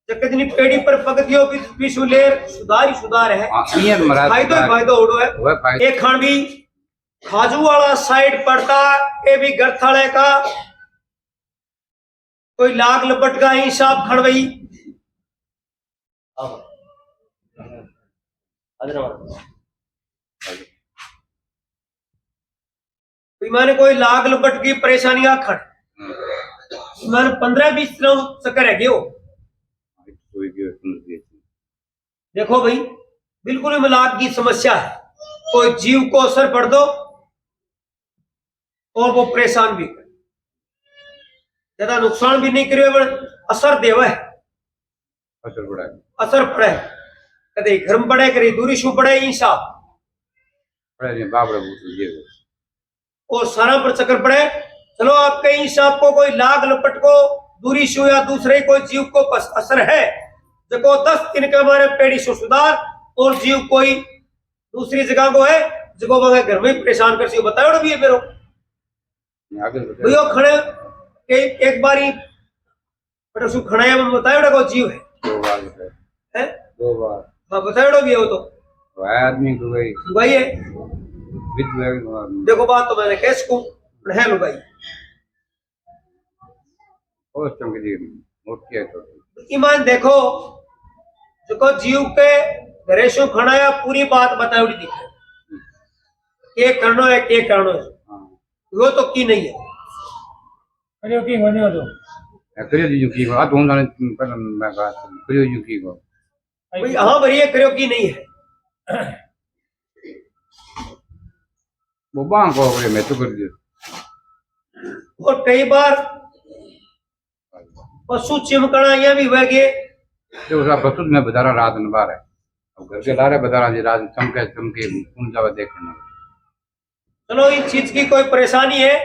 जकजनी पेड़ी पर पगतियो बिसुलेर सुधार ही सुधार है। फायदो ही फायदो उड़ो है। एक खान भी खाजू वाला साइड पड़ता ये भी गरथाले का कोई लाग लपट का हिसाब खड़वई मैंने कोई लाग लपट की परेशानियां खड़ मैंने 15-20 दिनों चक्कर है गयो। देखो भाई बिल्कुल मिलाप की समस्या है। कोई जीव को असर पड़ दो और वो परेशान भी करे, ज्यादा नुकसान भी नहीं करे असर देवा है, असर पड़े कदे घर में पड़े करे दूरी शू पड़े इंसाफ और सारा पर चक्कर पड़े। चलो आपके इंसाफ को कोई लाग लपट को दूरी शू या दूसरे कोई जीव को असर है जो 10 दिन के हमारे पेड़ी से सुधार और जीव कोई दूसरी जगह को है जो घर में परेशान कर बताओ भी है मेरे भैया खड़े एक बारी खड़ा बताओ को जीव है दो बार हाँ बताओ भी है वो तो आदमी लुगाई है। देखो बात तो मैंने कैसे को है लुगाई ईमान देखो जो जीव के घरेशु खड़ाया पूरी बात बताओ दिखे के करनो है के करनो है वो तो की नहीं है करियो की बने तो करियो जी की बात होन जाने पर मैं बात करियो जी की को भाई हां भरिए करियो की नहीं है वो बांग को करे मैं तो कर दियो और कई बार पशु चिमकना ये भी हुआ गए तो उस पशु में बजारा रात न बार है अब घर के लारे बजारा जी रात चमके चमके कौन जावे देखना। चलो इस चीज की कोई परेशानी है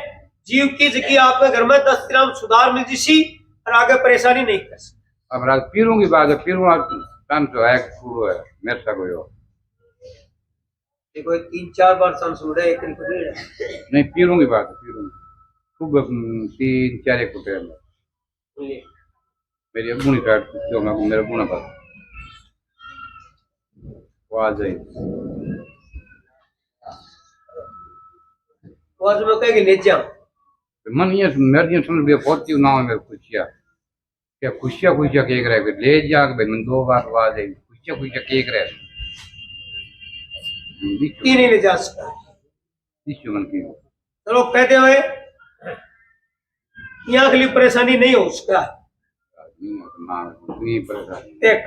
जीव की जगह आपके घर में 10 ग्राम सुधार मिल जिसी और आगे परेशानी नहीं कर सकते। अब रात पीरों की बात है पीरों कान तो है पूरो है मेरे सा कोई हो कोई 3-4 बार सन सुन रहे एक नहीं पीरों की बात है पीरों खूब 3-4 एक फुटे मेरी अबूनी काट जो मैं मेरे बुना पास वो आ जाए आज मैं कह के ले जा मन ये मेरी सुन भी पहुंची ना मेरे खुशियां क्या खुशियां केक रहे ले जा के भाई मैं 2 बार आ जाए खुशियां केक रहे की नहीं ले जा सकता इश्यू मन की चलो कहते हुए यहाँ अगली परेशानी नहीं हो उसका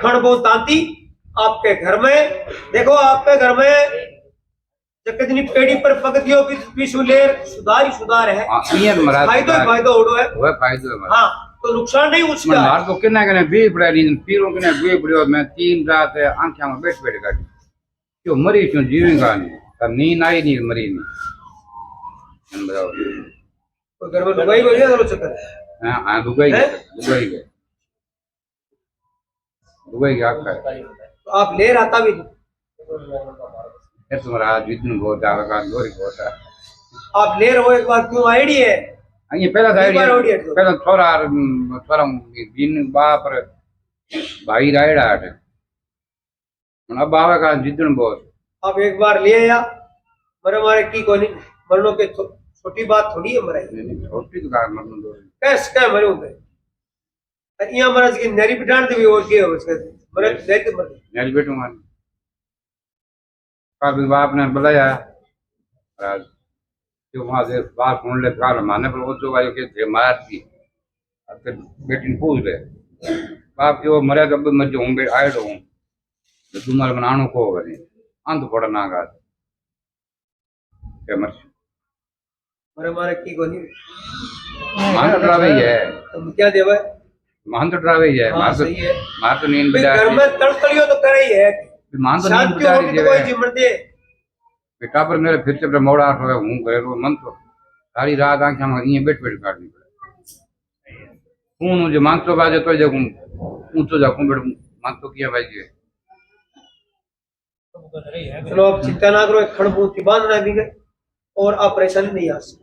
खड़ बहुत तांती आपके घर में देखो आपके घर में जकजनी पेड़ी पर पगतियो बिसुलेर सुधार ही सुधार है। फायदो ही फायदो उड़ो है वो फायदो है हाँ तो नुकसान नहीं उसका मार तो कितना बे पड़ा नहीं पीरो किना बे पड़ो मैं 3 रात आंखें में बैठ काटी क्यों मरी क्यों जीवेगा नहीं तब नींद आई नहीं मरी नहीं बताओ तो घर में लुगाई हो गया चलो चक्कर हां लुगाई क्या है तो आप ले रहा था भी तुम्हारा आज इतने बहुत आवेगा लोरी बहुत है आप ले रहे हो एक बार क्यों आईडी है ये पहला थोड़ा दिन बाप रे भाई रायड़ा है अब आवेगा जितने बहुत आप एक बार ले आया मरे मारे की कोनी मरनो के छोटी बात थोड़ी है मरे छोटी तो कार मरनो दो कैसे क्या मरे होंगे यहाँ मरज की नरी पिटान दी और के हो उसके मरे देख मर नरी बैठूंगा काफी बाप ने बुलाया आज जो वहां से बाहर फोन ले काल माने पर वो जो भाई के थे मार दी अब बेटी पूछ रहे बाप जो मरे तो मर जाऊं बे आए हूं तो तुम्हारे बनानो को बने अंत पड़ा ना गा के मर मरे मारे की कोनी मान ड्रावे है तुम क्या देवे मान तो ड्रावे है मार तो नींद बिगाड़ घर में तड़तड़ियो तो करे ही है मान तो नींद बिगाड़ दे कोई जिम्मन दे बेटा पर मेरे फिर से मोड़ा हो हूं घरेलू मन तो सारी रात आंखें में ये बैठ काटनी पड़े हूं जो मान तो बाजे तो देखूं ऊंचो जाऊं बैठ मान तो किया भाई जी चलो आप चिंता ना करो खड़बूती बांधना भी गए और आप परेशानी नहीं आ सकते।